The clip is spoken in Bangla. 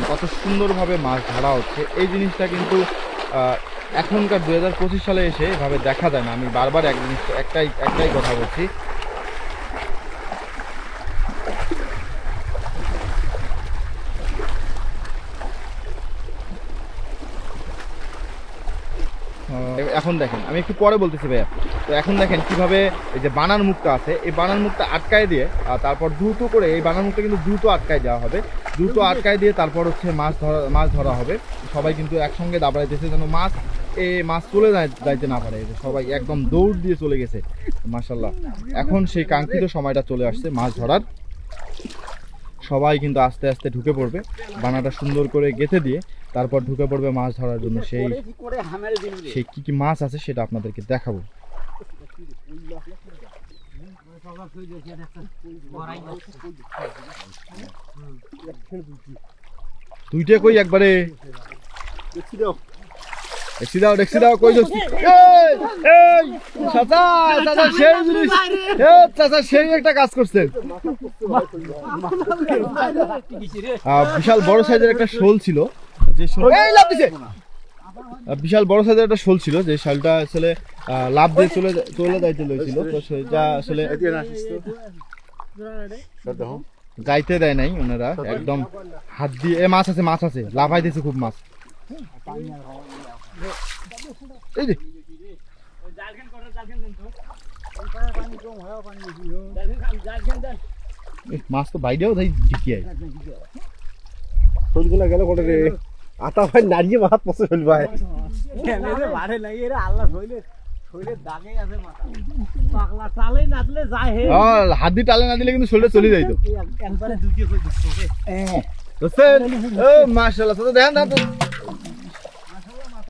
কত সুন্দর ভাবে মাছ ধরা হচ্ছে। এই জিনিসটা কিন্তু এখনকার 2025 সালে এসে এভাবে দেখা যায় না। আমি বারবার একটাই কথা বলছি, এখন দেখেন আমি একটু পরে বলতেছি ভাইয়া। তো এখন দেখেন কিভাবে এই যে বানার মুখটা আছে, এই বানার মুখটা আটকায় দিয়ে তারপর দ্রুত করে এই বানার মুখটা কিন্তু দ্রুত আটকায় দেওয়া হবে। দ্রুত আটকায় দিয়ে তারপর হচ্ছে মাছ ধরা হবে। সবাই কিন্তু একসঙ্গে দাঁড়াইতেছে যেন মাছ চলে যাইতে না পারে। সবাই একদম দৌড় দিয়ে চলে গেছে মাশাআল্লাহ। এখন সেই কাঙ্ক্ষিত সময়টা চলে আসছে মাছ ধরার। সবাই কিন্তু আস্তে আস্তে ঢুকে পড়বে, বানাটা সুন্দর করে গেঁথে দিয়ে তারপর ঢুকে পড়বে মাছ ধরার জন্য। সেই কি মাছ আছে সেটা আপনাদেরকে দেখাবো। তুইটা কই একবারে দেখছি দাও কই যাচ্ছি। সেই একটা কাজ করছেন। বিশাল বড় সাইজের একটা শোল ছিল, যে বিশাল বড় সাইজের একটা শোল ছিল, যে শালটা আসলে লাভ দিয়ে চলে যাইতে লইছিল। তো সেটা আসলে যাইতে দেয় নাই ওনারা, একদম হাত দিয়ে মাছ আছে লাফাই দিয়েছে খুব মাছ। মাছ তো বাইরেও তাই ঢিকিয়ে শোলগুলা গেল কোটে রে। আতা ভাই নাড়িয়ে মাছ পচে ফেলবাই হাত দিয়ে টালে না দিলে কিন্তু শরীরে চলে যাইতো। মাশাআল্লাহ, দেখেন